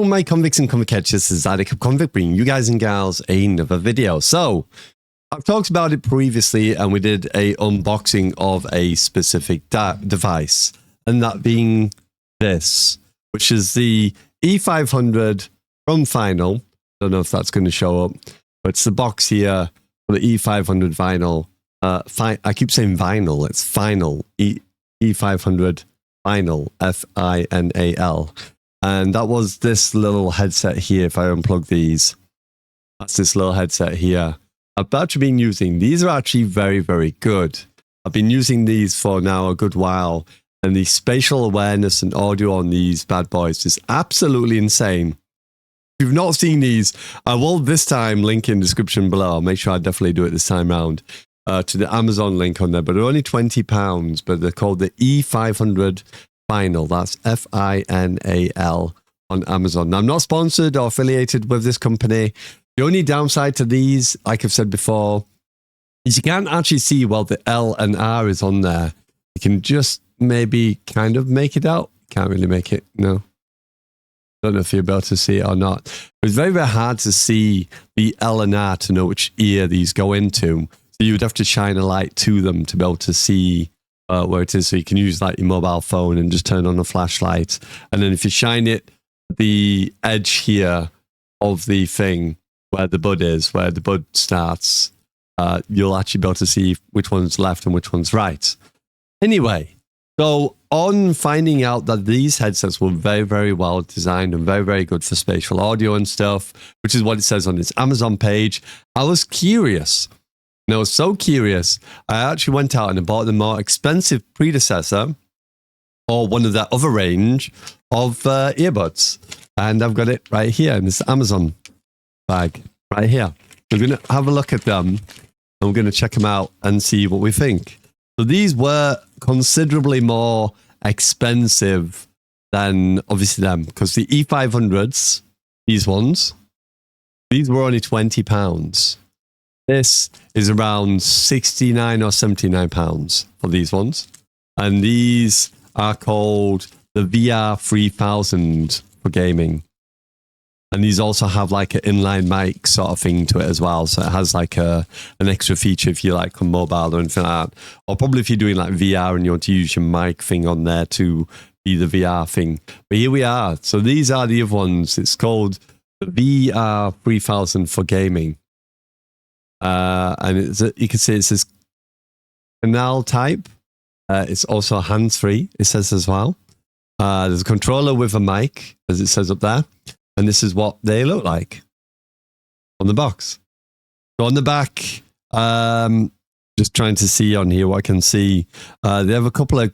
Hello, my convicts and convict catchers. This is Zydeco Convict bringing you guys and gals another video. So, I've talked about it previously and we did a unboxing of a specific device. And that being this, which is the E500 from Final. Don't know if that's going to show up, but it's the box here for the E500 Final. I keep saying vinyl, it's Final. E500 Final, F-I-N-A-L. And that was this little headset here. If I unplug these, that's this little headset here. I've actually been using, these are actually very, very good. I've been using these for now a good while. And the spatial awareness and audio on these bad boys is absolutely insane. If you've not seen these, I will this time link in the description below. I'll make sure I definitely do it this time around. To the Amazon link on there. But they're only £20, but they're called the E500 Final. That's F-I-N-A-L on Amazon. Now, I'm not sponsored or affiliated with this company. The only downside to these, like I've said before, is you can't actually see while the L and R is on there. You can just maybe kind of make it out. Can't really make it, no. Don't know if you're able to see it or not. It's very, very hard to see the L and R to know which ear these go into. So you would have to shine a light to them to be able to see where it is. So you can use like your mobile phone and just turn on a flashlight. And then if you shine it at the edge here of the thing where the bud is, where the bud starts, you'll actually be able to see which one's left and which one's right. Anyway, so on finding out that these headsets were very, very well designed and very, very good for spatial audio and stuff, which is what it says on its Amazon page, I was curious. And I was so curious, I actually went out and I bought the more expensive predecessor or one of that other range of earbuds. And I've got it right here in this Amazon bag right here. We're going to have a look at them and we're going to check them out and see what we think. So these were considerably more expensive than obviously them because the E500s, these ones, these were only £20. This is around £69 or £79 for these ones. And these are called the VR3000 for gaming. And these also have like an inline mic sort of thing to it as well. So it has like an extra feature if you like on mobile or anything like that. Or probably if you're doing like VR and you want to use your mic thing on there to be the VR thing. But here we are. So these are the other ones. It's called the VR3000 for gaming. And you can see it says canal type. It's also hands-free, it says as well. There's a controller with a mic, as it says up there. And this is what they look like on the box. So on the back, just trying to see on here what I can see. They have a couple of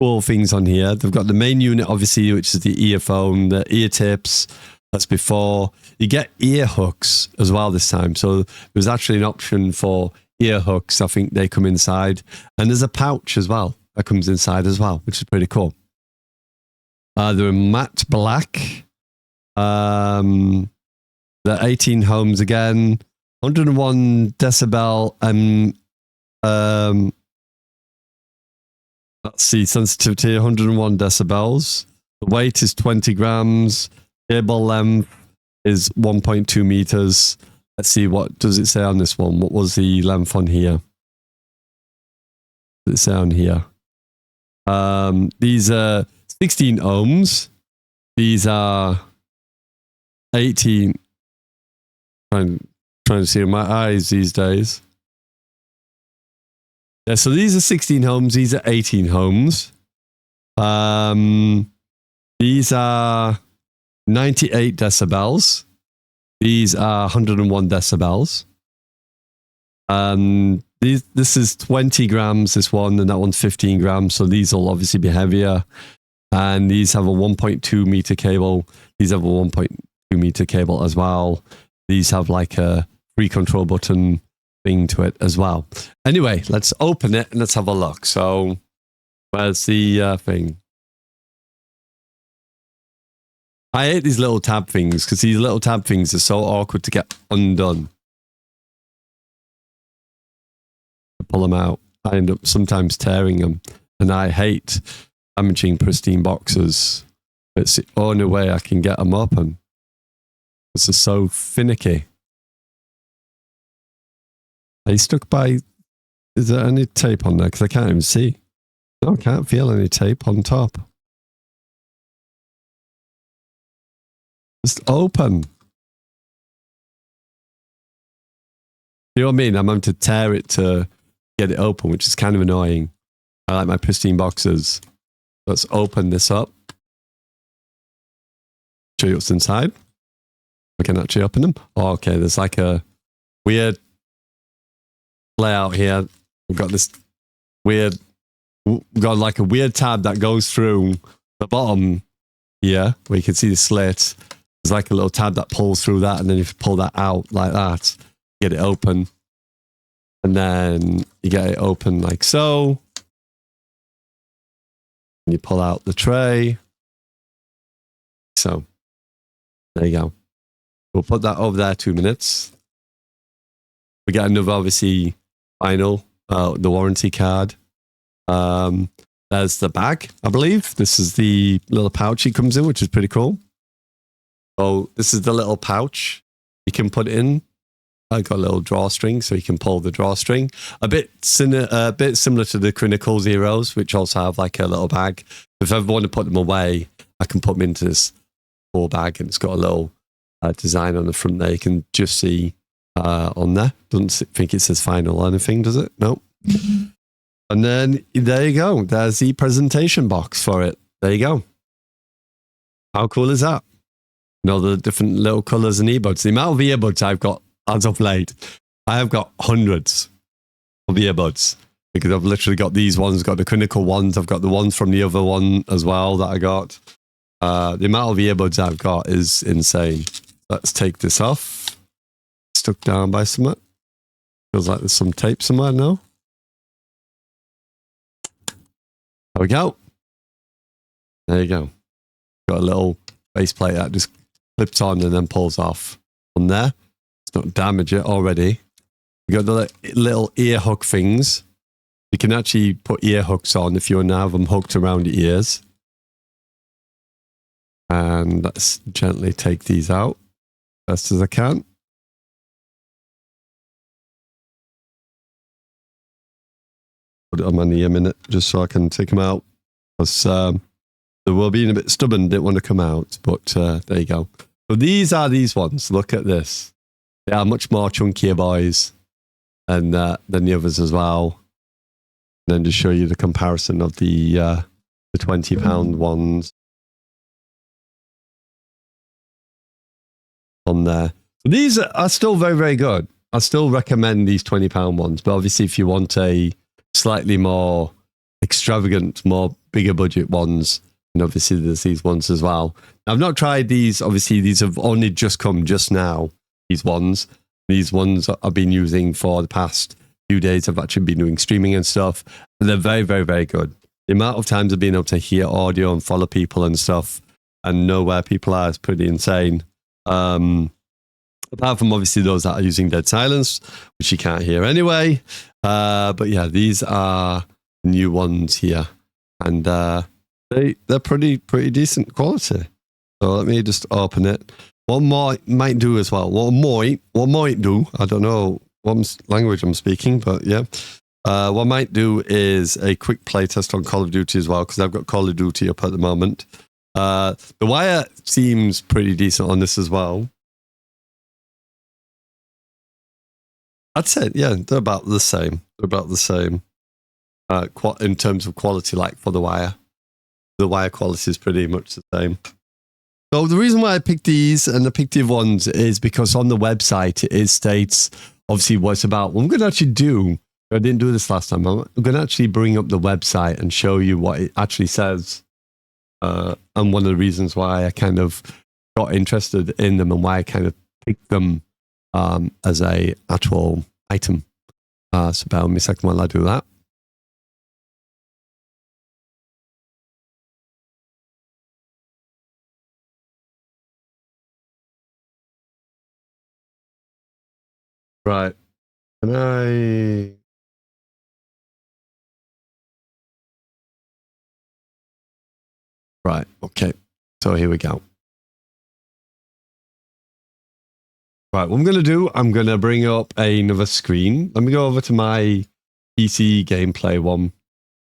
cool things on here. They've got the main unit, obviously, which is the earphone, the ear tips. That's before. You get ear hooks as well this time. So there's actually an option for ear hooks. I think they come inside. And there's a pouch as well that comes inside as well, which is pretty cool. They're matte black. They're 18 ohms again. 101 decibel. Let's see, sensitivity 101 decibels. The weight is 20 grams. Cable length is 1.2 meters. Let's see, what does it say on this one? What was the length on here? What does it say on here? These are 16 ohms. These are 18. Trying to see my eyes these days. Yeah, so these are 16 ohms. These are 18 ohms. These are 98 decibels. These are 101 decibels. This is 20 grams, this one, and that one's 15 grams. So these will obviously be heavier. And these have a 1.2 meter cable. These have a 1.2 meter cable as well. These have like a free control button thing to it as well. Anyway, let's open it and let's have a look. So where's the thing? I hate these little tab things because these little tab things are so awkward to get undone. Pull them out. I end up sometimes tearing them. And I hate damaging pristine boxes It's the only way I can get them open. This is so finicky. Are you stuck by... Is there any tape on there? Because I can't even see. No, I can't feel any tape on top. Just open. You know what I mean? I'm having to tear it to get it open, which is kind of annoying. I like my pristine boxes. Let's open this up. Show you what's inside. We can actually open them. Oh, okay, there's like a weird layout here. We've got this weird... We've got like a weird tab that goes through the bottom here, where you can see the slit. There's like a little tab that pulls through that, and then if you pull that out like that, get it open. And then you get it open like so. And you pull out the tray. So, there you go. We'll put that over there 2 minutes. We get another, obviously, final, the warranty card. There's the bag, I believe. This is the little pouch it comes in, which is pretty cool. So this is the little pouch you can put in. I got a little drawstring, so you can pull the drawstring. A bit similar to the Clinical Zeros, which also have like a little bag. If I ever want to put them away, I can put them into this full bag, and it's got a little design on the front there. You can just see on there. Doesn't think it says final or anything, does it? No. And then there you go. There's the presentation box for it. There you go. How cool is that? You know, the different little colors and earbuds. The amount of earbuds I've got as of late, I have got hundreds of earbuds because I've literally got these ones, got the clinical ones. I've got the ones from the other one as well that I got. The amount of earbuds I've got is insane. Let's take this off. Stuck down by something. Feels like there's some tape somewhere, no? There we go. There you go. Got a little base plate that just clips on and then pulls off on there. It's not damage it already. We got the little ear hook things. You can actually put ear hooks on if you want to have them hooked around your ears. And let's gently take these out best as I can. Put it on my knee a minute just so I can take them out. Because they were being a bit stubborn, didn't want to come out. But there you go. So these are these ones. Look at this. They are much more chunkier boys than the others as well. And then to show you the comparison of the £20 ones on there. So these are still very, very good. I still recommend these £20 ones. But obviously, if you want a slightly more extravagant, more bigger budget ones, and obviously there's these ones as well. I've not tried these. Obviously, these have only just come just now. These ones I've been using for the past few days. I've actually been doing streaming and stuff. And they're very, very, very good. The amount of times I've been able to hear audio and follow people and stuff and know where people are is pretty insane. Apart from obviously those that are using dead silence, which you can't hear anyway. But yeah, these are new ones here. And they're pretty decent quality. So let me just open it. What might do as well. What might do, I don't know what language I'm speaking, but yeah. What I might do is a quick playtest on Call of Duty as well, because I've got Call of Duty up at the moment. The wire seems pretty decent on this as well. I'd say, yeah, they're about the same. They're about the same in terms of quality, like for the wire. The wire quality is pretty much the same. So the reason why I picked these and the picked the ones is because on the website it states obviously what it's about. What I'm going to actually do, I didn't do this last time, I'm going to actually bring up the website and show you what it actually says. And one of the reasons why I kind of got interested in them and why I kind of picked them as a actual item. So bear with me a second while I do that. Right. Can I... Right. Okay. So So here we go. Right, what I'm going to do, I'm going to bring up another screen. Let me go over to my PC gameplay one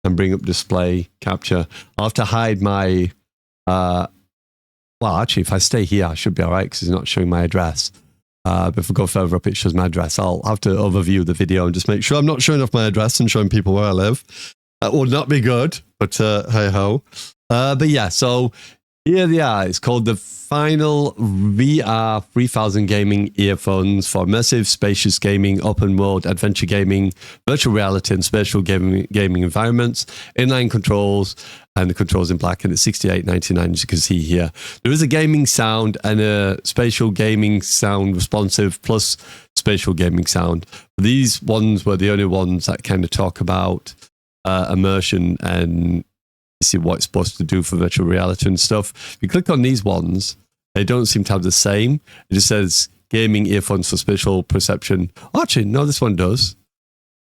and bring up display capture. I'll have to hide my, well, actually, if I stay here, I should be all right because it's not showing my address. But if I go further up, it shows my address. I'll have to overview the video and just make sure I'm not showing off my address and showing people where I live. That would not be good, but hey-ho. But yeah, so here they are. It's called the Final VR3000 gaming earphones for immersive, spacious gaming, open world, adventure gaming, virtual reality, and spatial gaming environments, inline controls, and the controls in black, and it's $68.99, as you can see here. There is a gaming sound and a spatial gaming sound responsive plus spatial gaming sound. These ones were the only ones that kind of talk about immersion and see what it's supposed to do for virtual reality and stuff. If you click on these ones, they don't seem to have the same. It just says gaming earphones for spatial perception. Oh, actually, no, this one does.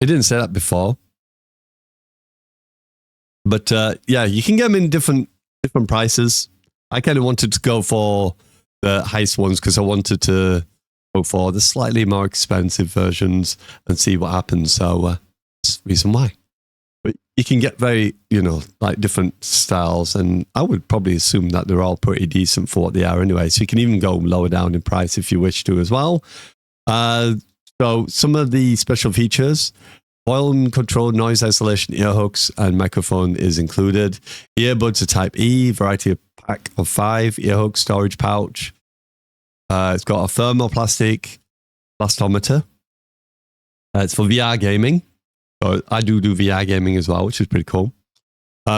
It didn't say that before. But yeah, you can get them in different prices. I kind of wanted to go for the highest ones because I wanted to go for the slightly more expensive versions and see what happens. So that's the reason why. But you can get very, you know, like different styles, and I would probably assume that they're all pretty decent for what they are anyway. So you can even go lower down in price if you wish to as well. So some of the special features: volume control, noise isolation, ear hooks, and microphone is included. Earbuds are Type E, variety of pack of 5, ear hook, storage pouch. It's got a thermoplastic blastometer. It's for VR gaming. So I do VR gaming as well, which is pretty cool.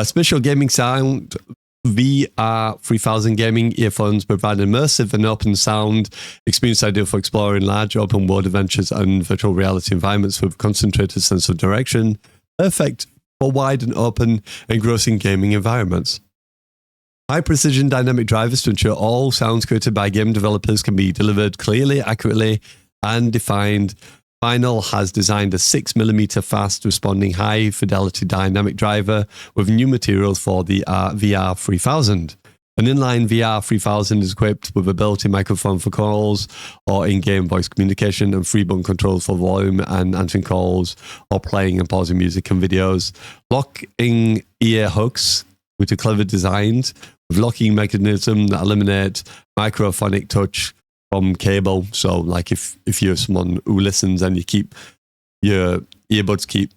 Spatial gaming sound, VR3000 gaming earphones provide immersive and open sound experience ideal for exploring large open world adventures and virtual reality environments with concentrated sense of direction, perfect for wide and open engrossing gaming environments. High precision dynamic drivers to ensure all sounds created by game developers can be delivered clearly, accurately, and defined. Final has designed a 6mm fast responding high fidelity dynamic driver with new materials for the VR3000. An inline VR3000 is equipped with a built-in microphone for calls or in-game voice communication and free button controls for volume and answering calls or playing and pausing music and videos. Locking ear hooks, which are clever designed with locking mechanism that eliminate microphonic touch from cable. So like if you're someone who listens and you keep your earbuds keep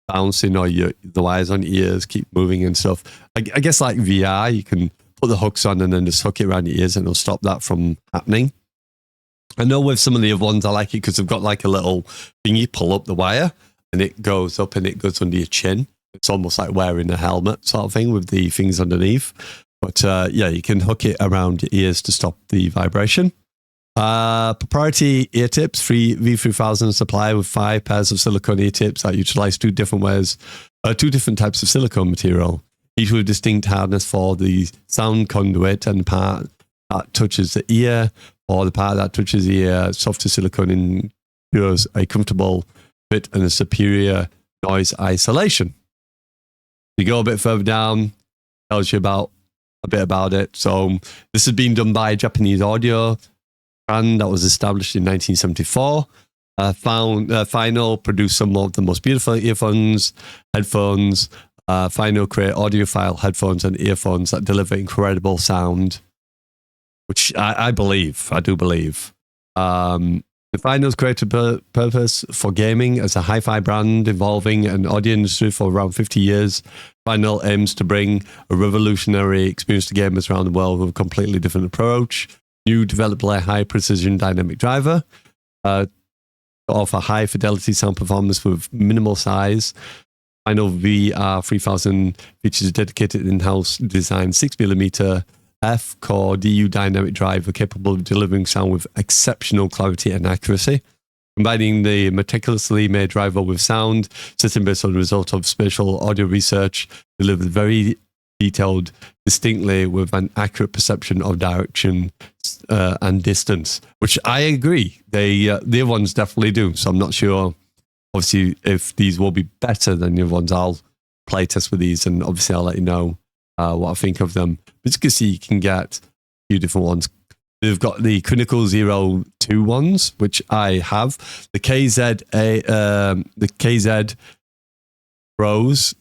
bouncing or the wires on your ears keep moving and stuff. I guess like VR, you can put the hooks on and then just hook it around your ears and it'll stop that from happening. I know with some of the other ones I like it because they've got like a little thing you pull up the wire and it goes up and it goes under your chin. It's almost like wearing a helmet sort of thing with the things underneath. But yeah, you can hook it around your ears to stop the vibration. Proprietary ear tips, free V3000 supply with 5 pairs of silicone ear tips that utilize two different types of silicone material, each with distinct hardness for the sound conduit and the part that touches the ear, or the part that touches the ear. Softer silicone ensures a comfortable fit and a superior noise isolation. You go a bit further down, tells you a bit about it. So this has been done by a Japanese audio brand that was established in 1974. Final produced some of the most beautiful earphones, headphones. Final create audiophile headphones and earphones that deliver incredible sound, which I do believe. The Final's created purpose for gaming as a hi-fi brand involving an audio industry for around 50 years. Final aims to bring a revolutionary experience to gamers around the world with a completely different approach. New developed by high precision dynamic driver to offer high fidelity sound performance with minimal size. Final VR3000 features a dedicated in-house designed 6mm F-core DU dynamic driver capable of delivering sound with exceptional clarity and accuracy. Combining the meticulously made driver with sound system based on the result of spatial audio research, delivered very detailed distinctly with an accurate perception of direction and distance, which I agree. The other ones definitely do. So I'm not sure, obviously, if these will be better than the other ones. I'll play test with these and obviously I'll let you know what I think of them. But you can see you can get a few different ones. They've got the Clinical 02 ones, which I have. The KZ Pros,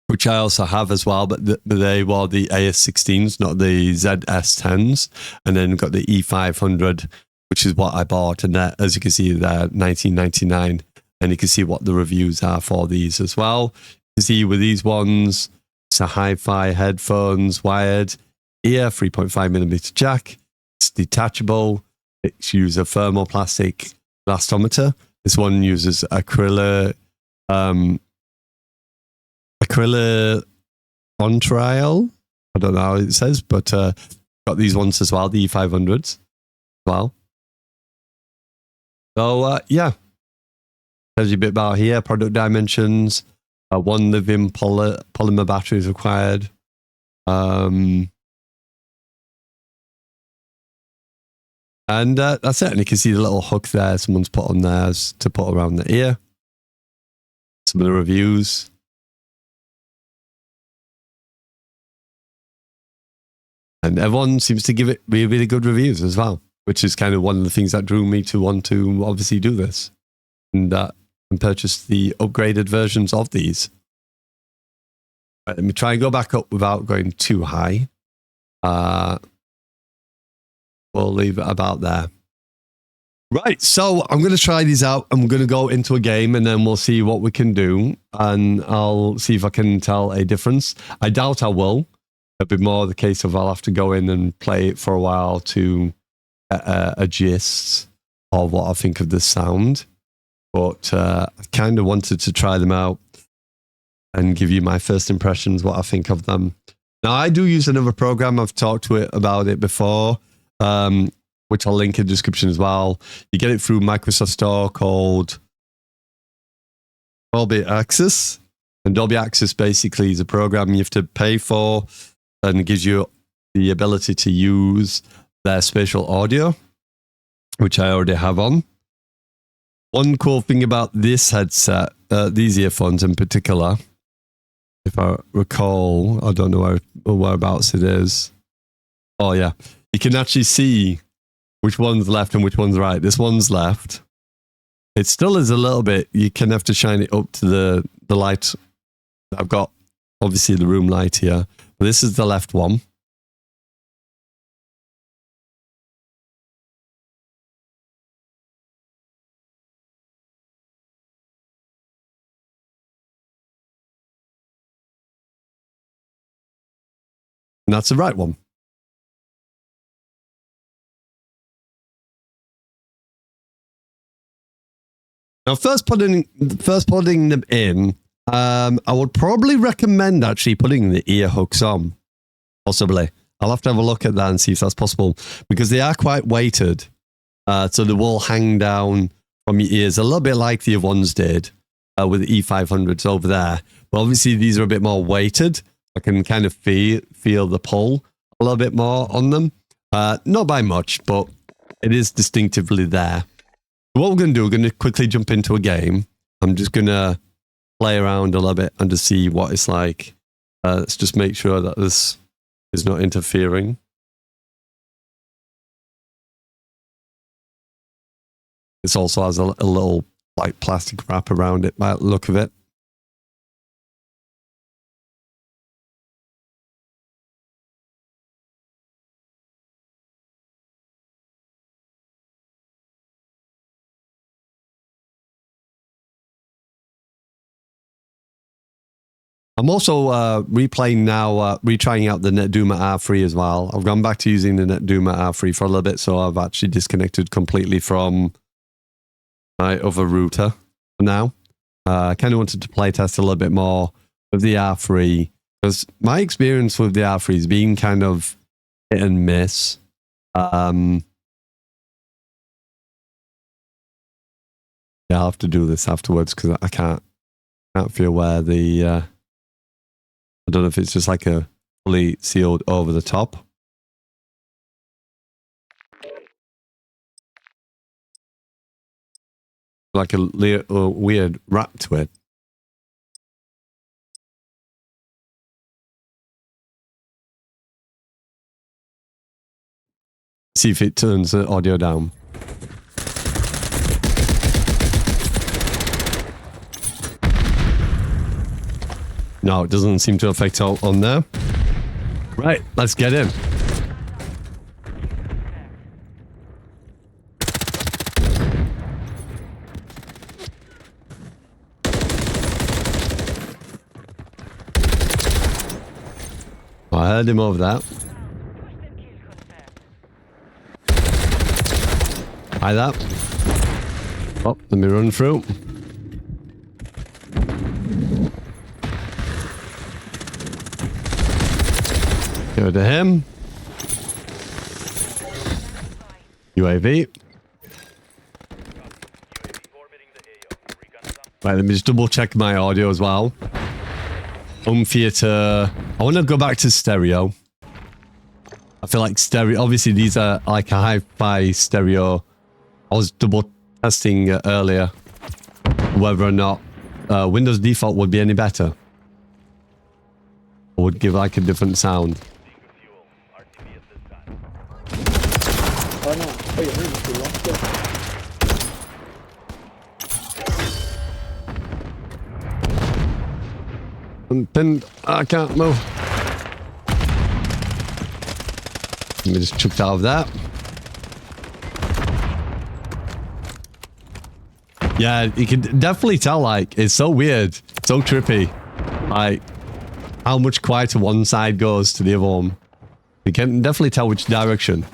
which I also have as well, but they were the AS16s, not the ZS10s. And then got the E500, which is what I bought. And that, as you can see, they're $19.99. And you can see what the reviews are for these as well. You can see with these ones, it's a hi-fi headphones, wired, ear, 3.5mm jack. It's detachable. It uses a thermoplastic elastometer. This one uses acrylic on trial. I don't know how it says, but got these ones as well, the E500s as well. So yeah, tells you a bit about here. Product dimensions. 1 lithium polymer battery is required. And that's it. And you can see the little hook there someone's put on there to put around the ear. Some of the reviews. And everyone seems to give it really good reviews as well, which is kind of one of the things that drew me to want to obviously do this and purchase the upgraded versions of these. Right, let me try and go back up without going too high. We'll leave it about there. Right, so I'm going to try these out. I'm going to go into a game and then we'll see what we can do. And I'll see if I can tell a difference. I doubt I will. It'll be more the case of I'll have to go in and play it for a while to a gist of what I think of the sound. But I kind of wanted to try them out and give you my first impressions, what I think of them. Now, I do use another program. I've talked about it before. Which I'll link in the description as well. You get it through Microsoft Store called Dolby Access. And Dolby Access basically is a program you have to pay for and it gives you the ability to use their spatial audio, which I already have on. One cool thing about this headset, these earphones in particular, if I recall, I don't know whereabouts it is. Oh yeah. You can actually see which one's left and which one's right. This one's left. It still is a little bit, you can have to shine it up to the light. I've got obviously the room light here. This is the left one. And that's the right one. Now, first putting them in, I would probably recommend actually putting the ear hooks on, possibly. I'll have to have a look at that and see if that's possible, because they are quite weighted, so they will hang down from your ears, a little bit like the other ones did with the E500s over there. But obviously, these are a bit more weighted. I can kind of feel the pull a little bit more on them. Not by much, but it is distinctively there. What we're going to do, we're going to quickly jump into a game. I'm just going to play around a little bit and to see what it's like. Let's just make sure that this is not interfering. This also has a little like plastic wrap around it by the look of it. I'm also retrying out the NetDuma R3 as well. I've gone back to using the NetDuma R3 for a little bit, so I've actually disconnected completely from my other router for now. I kind of wanted to play test a little bit more with the R3, because my experience with the R3 has been kind of hit and miss. Yeah, I'll have to do this afterwards because I can't feel where the... I don't know if it's just like a fully sealed over the top. Like a weird wrap to it. See if it turns the audio down. No, it doesn't seem to affect on there. Right, let's get in. I heard him over there. Hi that. Oh, let me run through. Go to him. UAV. Right, let me just double check my audio as well. Home theater. I want to go back to stereo. I feel like stereo. Obviously, these are like a hi-fi stereo. I was double testing earlier whether or not Windows default would be any better. Or would give like a different sound. Oh non, oh, il y a rien, c'est Then I can't move. Let me just chucked out of that. Yeah, you can definitely tell, like, it's so weird, so trippy. Like, how much quieter one side goes to the other one. You can definitely tell which direction.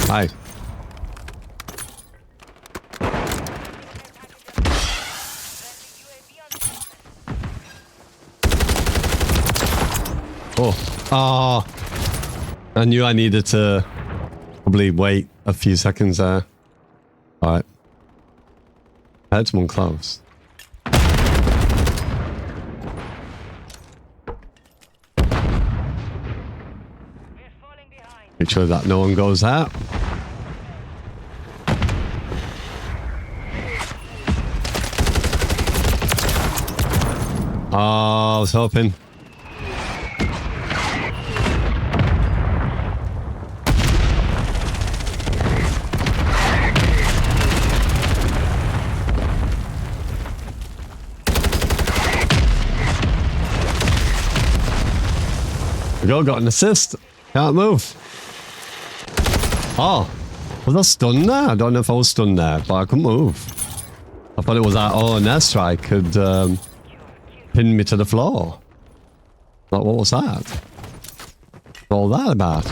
Hi. Oh, I knew I needed to probably wait a few seconds there. All right. I had someone close. Make sure that no one goes out. Oh, I was hoping. We got an assist. Can't move. Oh, was I stunned there? I don't know if I was stunned there, but I couldn't move. I thought it was that an airstrike had pinned me to the floor. Like, what was that? What's all that about?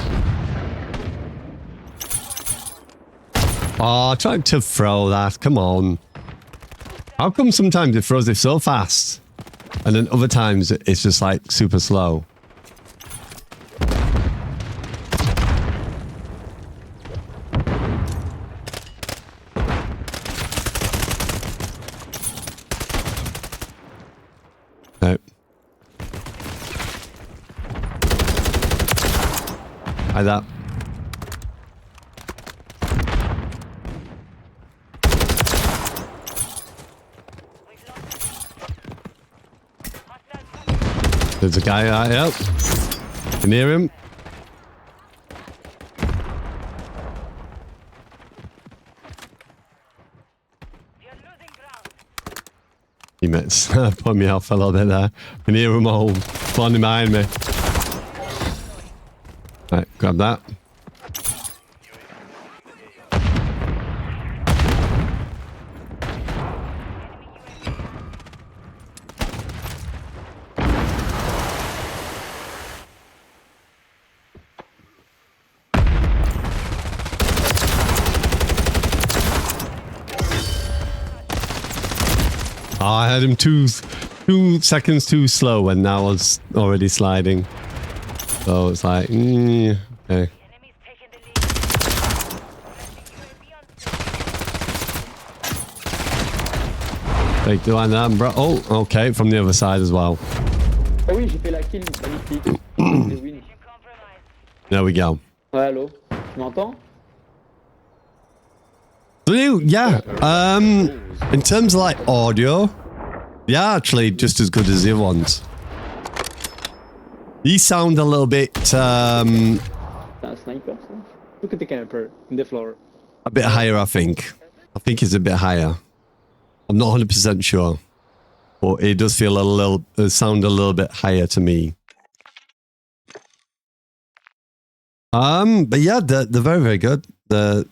Oh, I tried to throw that. Come on. How come sometimes it throws it so fast, and then other times it's just like super slow? Like that. There's a guy out here. Can hear him. He meant put me off a little bit there. Can hear him all spawning behind me. Right, grab that. Oh, I had him 2 seconds too slow and now I was already sliding. So it's like, okay. Take the line down, bro. Oh, okay, from the other side as well. Ah oui, j'ai fait la kill, magnifique. Win. There we go. Ouais, allô, tu m'entends? Yeah. In terms of like audio, yeah, actually just as good as the other ones. These sound a little bit C'est un sniper, ça? Look at the camper in the floor. a bit higher, I think. I think it's a bit higher. I'm not 100% sure, but it does feel a little, sound a little bit higher to me. But yeah, they're very, very good. They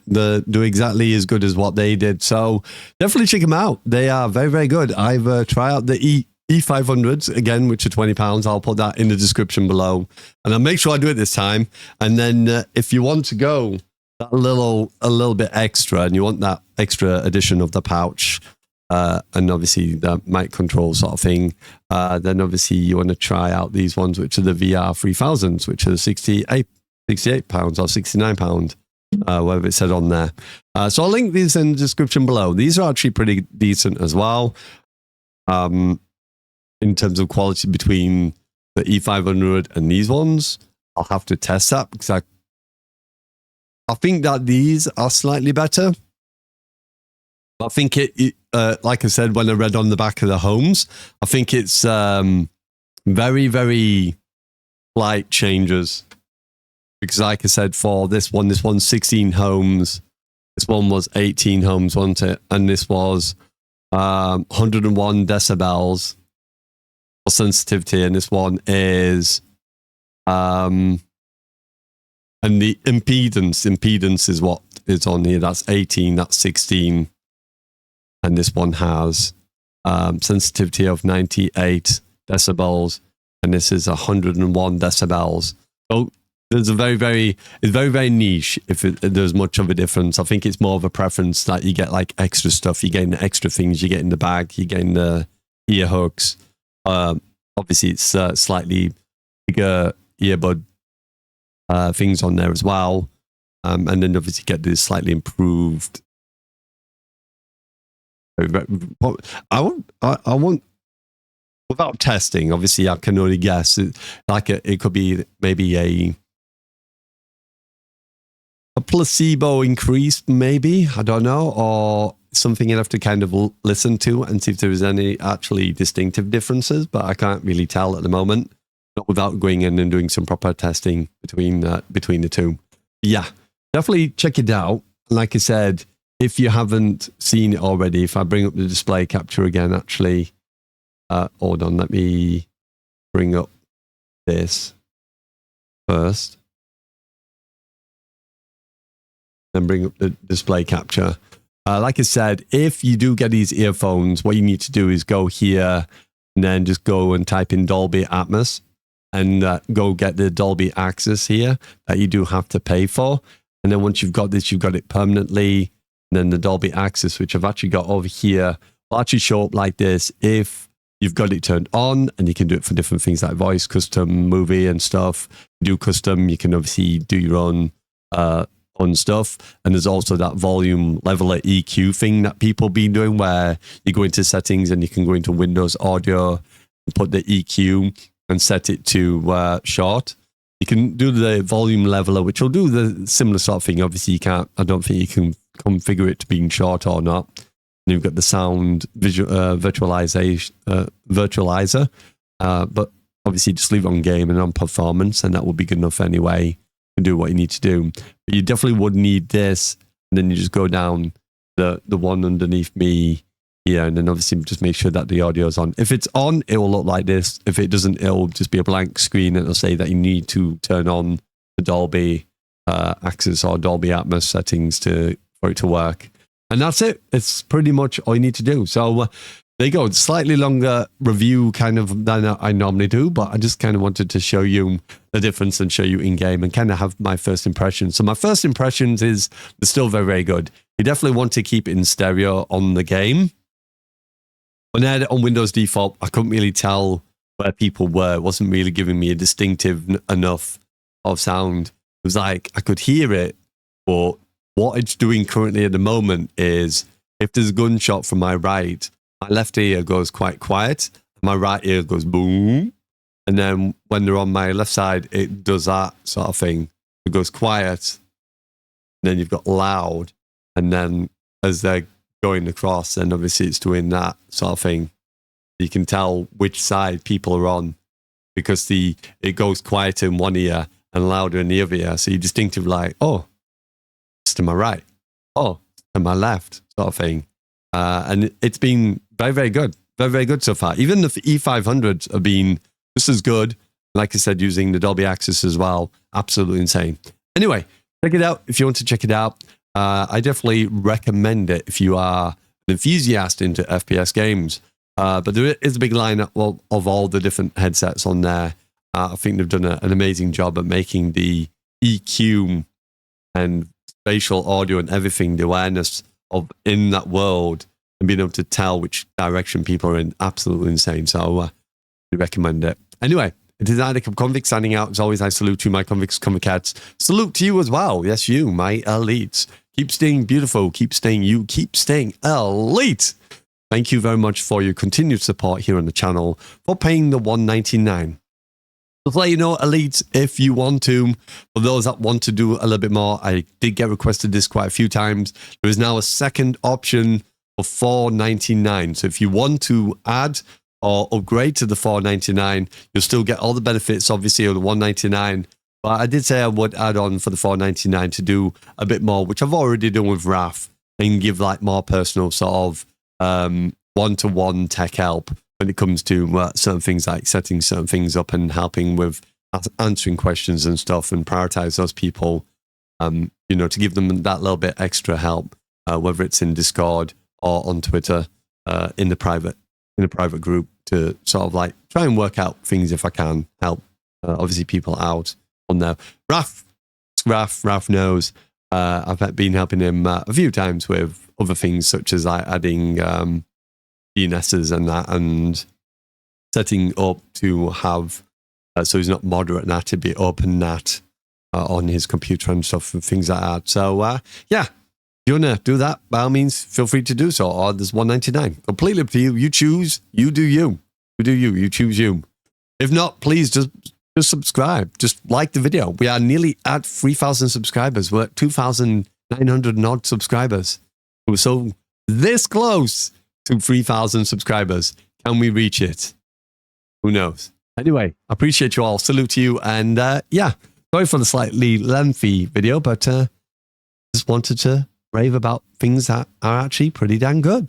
do exactly as good as what they did. So definitely check them out. They are very, very good. I've tried out the E500s again, which are £20. I'll put that in the description below, and I'll make sure I do it this time. And then if you want to go that a little bit extra, and you want that extra addition of the pouch, and obviously the mic control sort of thing, then obviously you want to try out these ones, which are the VR3000s, which are £68 or £69, whatever it said on there. So I'll link these in the description below. These are actually pretty decent as well, in terms of quality between the E500 and these ones. I'll have to test that because I think that these are slightly better. I think it like I said, when I read on the back of the homes, I think it's very, very slight changes. Because like I said, for this one's 16 homes. This one was 18 homes, wasn't it? And this was 101 decibels for sensitivity. And this one is, and the impedance is what is on here. That's 18, that's 16. And this one has sensitivity of 98 decibels. And this is 101 decibels. So there's it's very, very niche if there's much of a difference. I think it's more of a preference that you get like extra stuff. You're getting the extra things. You get in the bag. You're getting the ear hooks. Obviously, it's slightly bigger earbud things on there as well. And then obviously get this slightly improved. I want, without testing, obviously I can only guess. It could be maybe a placebo increase, maybe, I don't know, or something you'd have to kind of listen to and see if there is any actually distinctive differences, but I can't really tell at the moment, not without going in and doing some proper testing between the two. Yeah, definitely check it out. Like I said, if you haven't seen it already, if I bring up the display capture again, actually, hold on, let me bring up this first. Then bring up the display capture. Like I said, if you do get these earphones, what you need to do is go here and then just go and type in Dolby Atmos and go get the Dolby Access here that you do have to pay for. And then once you've got this, you've got it permanently. And then the Dolby Access, which I've actually got over here, will actually show up like this if you've got it turned on, and you can do it for different things like voice, custom, movie and stuff. Do custom, you can obviously do your own stuff. And there's also that volume leveler EQ thing that people been doing, where you go into settings and you can go into Windows Audio and put the EQ and set it to short. You can do the volume leveler, which will do the similar sort of thing. Obviously, you can't. I don't think you can configure it to being short or not. And you've got the sound virtualizer, but obviously just leave it on game and on performance, and that will be good enough anyway to do what you need to do. But you definitely would need this, and then you just go down the one underneath me here, and then obviously just make sure that the audio is on. If it's on, it will look like this. If it doesn't, it'll just be a blank screen, and it'll say that you need to turn on the Dolby Access or Dolby Atmos settings for it to work. And that's it. It's pretty much all you need to do. So there you go. It's slightly longer review kind of than I normally do, but I just kind of wanted to show you the difference and show you in game and kind of have my first impressions. So my first impressions is they're still very, very good. You definitely want to keep it in stereo on the game. When I had it on Windows default, I couldn't really tell where people were. It wasn't really giving me a distinctive enough of sound. It was like I could hear it, but what it's doing currently at the moment is if there's a gunshot from my right, my left ear goes quite quiet, my right ear goes boom. And then when they're on my left side, it does that sort of thing. It goes quiet, and then you've got loud, and then as they're going across, and obviously it's doing that sort of thing. You can tell which side people are on because it goes quieter in one ear and louder in the other ear. So you distinctively like, oh, it's to my right. Oh, it's to my left, sort of thing. And it's been very, very good. Very, very good so far. Even the E500s have been just as good. Like I said, using the Dolby Access as well. Absolutely insane. Anyway, check it out if you want to check it out. I definitely recommend it if you are an enthusiast into FPS games. But there is a big lineup of all the different headsets on there. I think they've done an amazing job at making the EQ and spatial audio and everything, the awareness of in that world and being able to tell which direction people are in. Absolutely insane. So I recommend it. Anyway, it is Andy Convict signing out. As always, I salute you, my convicts, convict cats. Salute to you as well. Yes, you, my elites. Keep staying beautiful. Keep staying you. Keep staying elite. Thank you very much for your continued support here on the channel, for paying the $1.99. Just let you know, elites, if you want to, for those that want to do a little bit more, I did get requested this quite a few times. There is now a second option for $4.99. So if you want to add or upgrade to the $4.99, you'll still get all the benefits, obviously, of the $1.99. But I did say I would add on for the $4.99 to do a bit more, which I've already done with RAF, and give like more personal sort of one-to-one tech help when it comes to certain things, like setting certain things up and helping with answering questions and stuff, and prioritize those people, you know, to give them that little bit extra help, whether it's in Discord or on Twitter, in a private group, to sort of like try and work out things if I can help, obviously, people out on there. Raf knows. I've been helping him a few times with other things, such as like adding DNSs and that, and setting up to have, so he's not moderate NAT, to be open NAT on his computer and stuff and things like that. So yeah, if you want to do that, by all means, feel free to do so. Or there's $1.99. Completely up to you. You choose. You do you. You do you. You choose you. If not, please just subscribe. Just like the video. We are nearly at 3,000 subscribers. We're at 2,900 odd subscribers. We're so this close to 3,000 subscribers. Can we reach it? Who knows? Anyway, I appreciate you all. Salute to you. And yeah, sorry for the slightly lengthy video, but just wanted to rave about things that are actually pretty damn good.